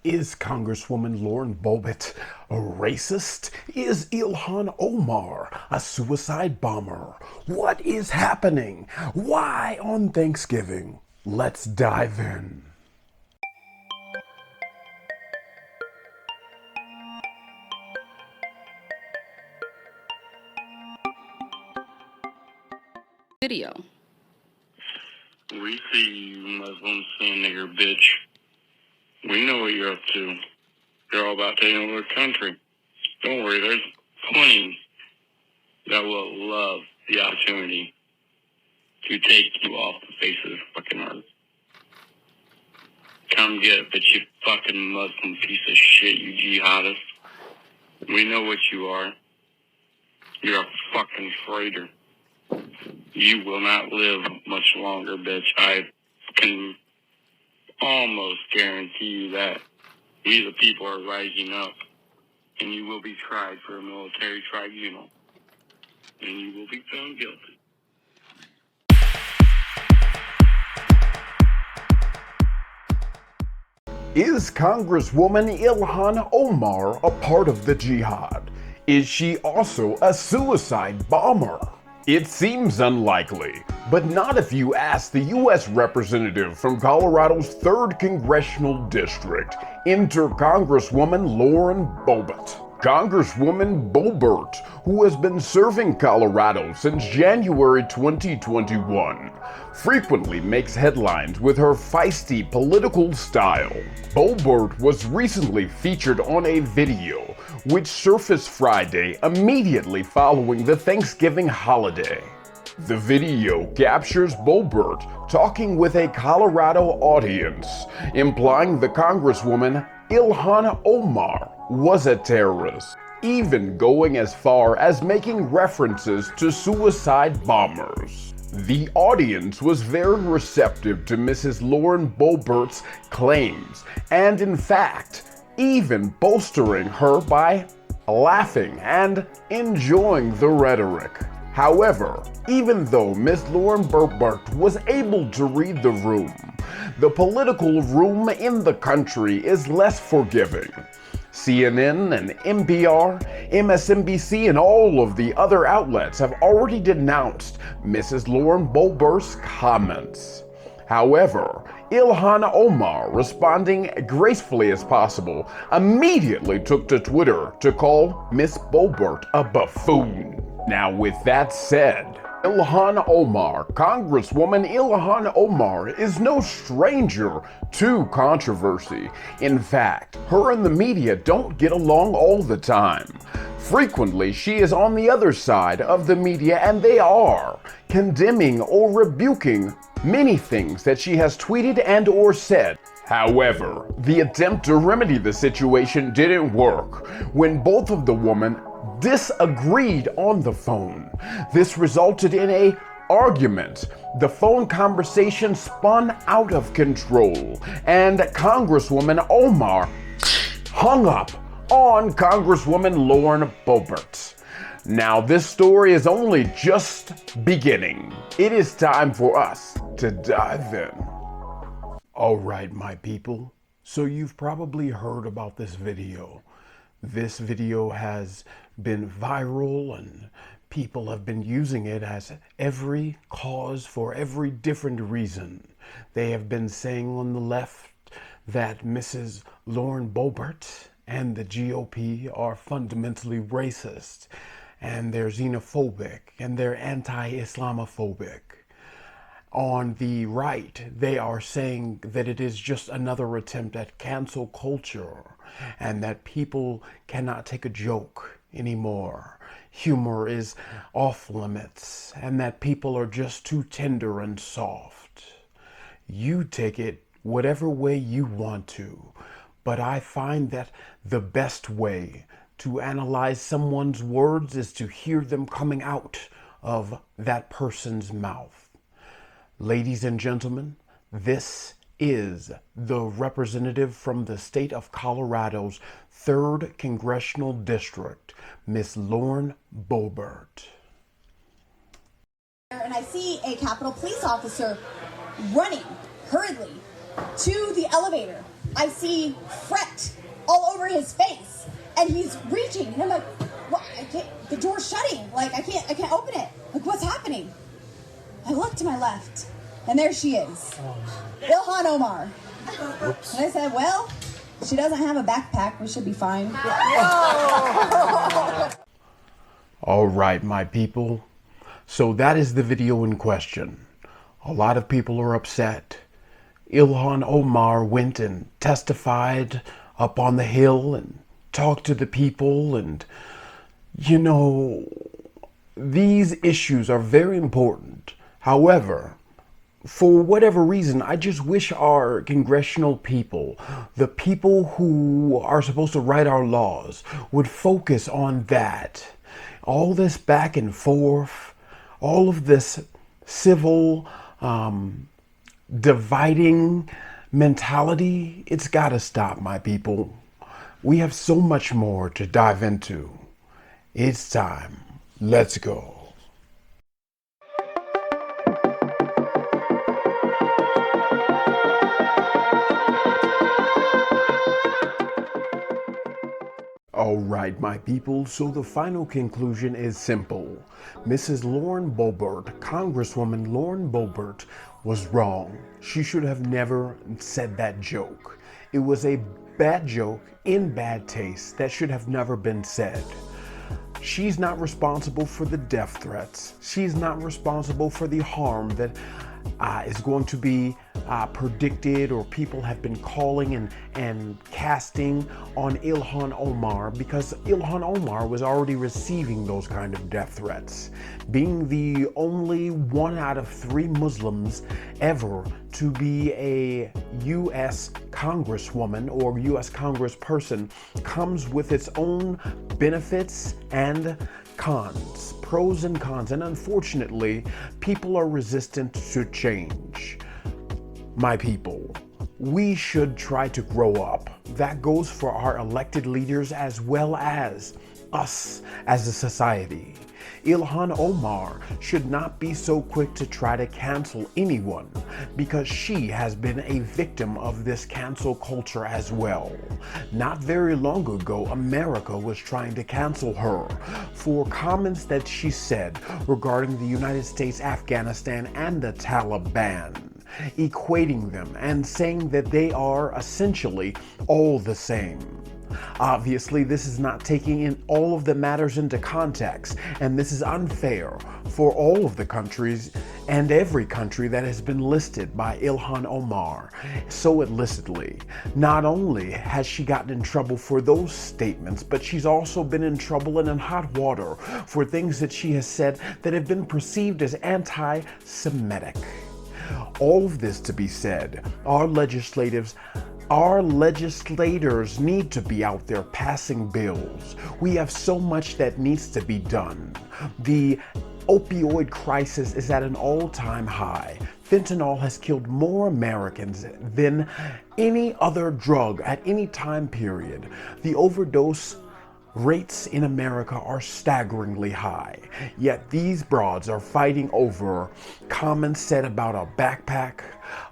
Is Congresswoman Lauren Boebert a racist? Is Ilhan Omar a suicide bomber? What is happening? Why on Thanksgiving? Let's dive in. Video. We see you Muslim sin nigger bitch. We know what you're up to. You're all about taking over the country. Don't worry, there's plenty that will love the opportunity to take you off the face of the fucking earth. Come get it, bitch, you fucking Muslim piece of shit, you jihadist. We know what you are. You're a fucking traitor. You will not live much longer, bitch. I can almost guarantee you that we the people are rising up, and you will be tried for a military tribunal, and you will be found guilty. Is Congresswoman Ilhan Omar a part of the jihad? Is she also a suicide bomber? It seems unlikely, but not if you ask the U.S. representative from Colorado's 3rd Congressional District, Enter Congresswoman Lauren Boebert. Congresswoman Boebert, who has been serving Colorado since January 2021, frequently makes headlines with her feisty political style. Boebert was recently featured on a video which surfaced Friday immediately following the Thanksgiving holiday. The video captures Boebert talking with a Colorado audience, implying the Congresswoman Ilhan Omar was a terrorist, even going as far as making references to suicide bombers. The audience was very receptive to Mrs. Lauren Boebert's claims, and in fact, even bolstering her by laughing and enjoying the rhetoric. However, even though Ms. Lauren Boebert was able to read the room, the political room in the country is less forgiving. CNN and NPR, MSNBC, and all of the other outlets have already denounced Mrs. Lauren Boebert's comments. However, Ilhan Omar, responding gracefully as possible, immediately took to Twitter to call Miss Boebert a buffoon. Now, with that said, Ilhan Omar, Congresswoman Ilhan Omar, is no stranger to controversy. In fact, her and the media don't get along all the time. Frequently, she is on the other side of the media, and they are condemning or rebuking many things that she has tweeted and or said. However, the attempt to remedy the situation didn't work when both of the women disagreed on the phone. This resulted in an argument. The phone conversation spun out of control, and Congresswoman Omar hung up on Congresswoman Lauren Boebert. Now, this story is only just beginning. It is time for us to dive in. All right, my people. So you've probably heard about this video. This video has been viral and people have been using it as every cause for every different reason. They have been saying on the left that Mrs. Lauren Boebert and the GOP are fundamentally racist, and they're xenophobic, and they're anti-Islamophobic. On the right, they are saying that it is just another attempt at cancel culture, and that people cannot take a joke anymore. Humor is off limits, and that people are just too tender and soft. You take it whatever way you want to, but I find that the best way to analyze someone's words is to hear them coming out of that person's mouth. Ladies and gentlemen, this is the representative from the state of Colorado's 3rd Congressional District, Miss Lauren Boebert. And I see a Capitol police officer running hurriedly to the elevator I see fret all over his face, and he's reaching, and I'm like, what? I can't, the door's shutting, like I can't open it. Like, what's happening? I look to my left, and there she is, Ilhan Omar. Oops. And I said, well, she doesn't have a backpack, we should be fine. All right, my people. So that is the video in question. A lot of people are upset. Ilhan Omar went and testified up on the hill and talked to the people, and you know, these issues are very important. However, for whatever reason, I just wish our congressional people, the people who are supposed to write our laws, would focus on that. All this back and forth, all of this civil dividing mentality, it's got to stop, my people. We have so much more to dive into. It's time. Let's go. All right, my people, so the final conclusion is simple. Mrs. Lauren Boebert, Congresswoman Lauren Boebert, was wrong. She should have never said that joke. It was a bad joke in bad taste that should have never been said. She's not responsible for the death threats. She's not responsible for the harm that is going to be predicted, or people have been calling and casting on Ilhan Omar, because Ilhan Omar was already receiving those kind of death threats. Being the only 1 out of 3 Muslims ever to be a U.S. Congresswoman or U.S. Congressperson comes with its own benefits and cons, pros and cons, and unfortunately, people are resistant to change. My people, we should try to grow up. That goes for our elected leaders as well as us as a society. Ilhan Omar should not be so quick to try to cancel anyone, because she has been a victim of this cancel culture as well. Not very long ago, America was trying to cancel her for comments that she said regarding the United States, Afghanistan, and the Taliban, equating them and saying that they are essentially all the same. Obviously, this is not taking in all of the matters into context, and this is unfair for all of the countries and every country that has been listed by Ilhan Omar so illicitly. Not only has she gotten in trouble for those statements, but she's also been in trouble and in hot water for things that she has said that have been perceived as anti-Semitic. All of this to be said, our legislators need to be out there passing bills. We have so much that needs to be done. The opioid crisis is at an all-time high. Fentanyl has killed more Americans than any other drug at any time period. The overdose rates in America are staggeringly high, yet these broads are fighting over comments said about a backpack,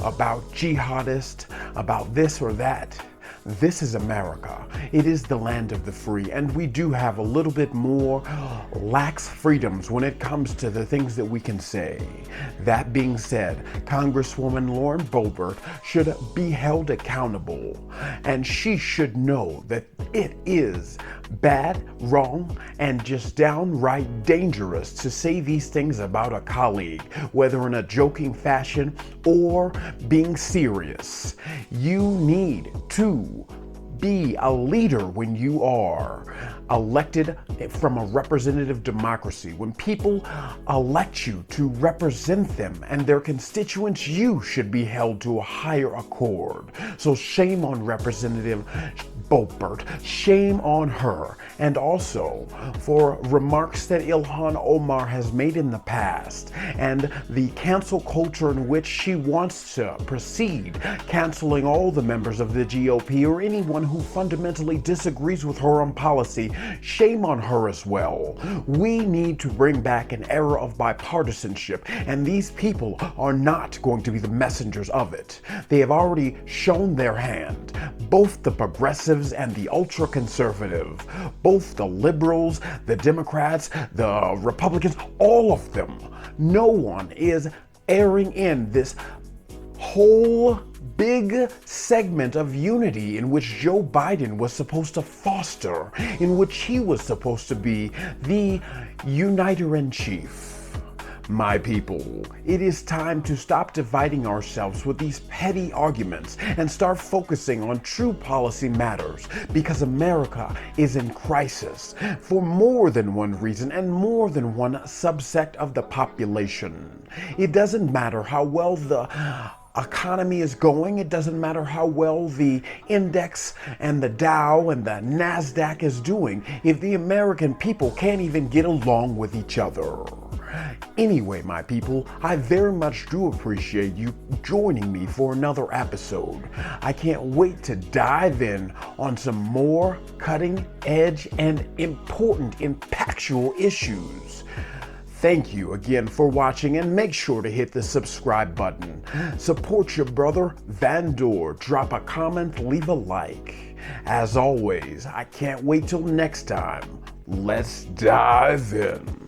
about jihadists, about this or that. This is America. It is the land of the free, and we do have a little bit more lax freedoms when it comes to the things that we can say. That being said, Congresswoman Lauren Boebert should be held accountable, and she should know that it is bad, wrong, and just downright dangerous to say these things about a colleague, whether in a joking fashion or being serious. You need to be a leader when you are elected from a representative democracy. When people elect you to represent them and their constituents, you should be held to a higher accord. So shame on Representative Boebert, shame on her, and also for remarks that Ilhan Omar has made in the past and the cancel culture in which she wants to proceed, canceling all the members of the GOP or anyone who fundamentally disagrees with her on policy Shame on her as well. We need to bring back an era of bipartisanship, and these people are not going to be the messengers of it. They have already shown their hand. Both the progressives and the ultra-conservative, both the liberals, the Democrats, the Republicans, all of them. No one is airing in this whole big segment of unity in which Joe Biden was supposed to foster, in which he was supposed to be the uniter-in-chief. My people, it is time to stop dividing ourselves with these petty arguments and start focusing on true policy matters, because America is in crisis for more than one reason and more than one subsect of the population. It doesn't matter how well the economy is going. It doesn't matter how well the index and the Dow and the NASDAQ is doing if the American people can't even get along with each other. Anyway, my people, I very much do appreciate you joining me for another episode. I can't wait to dive in on some more cutting edge and important, impactful issues. Thank you again for watching, and make sure to hit the subscribe button. Support your brother Van Door. Drop a comment, leave a like. As always, I can't wait till next time. Let's dive in.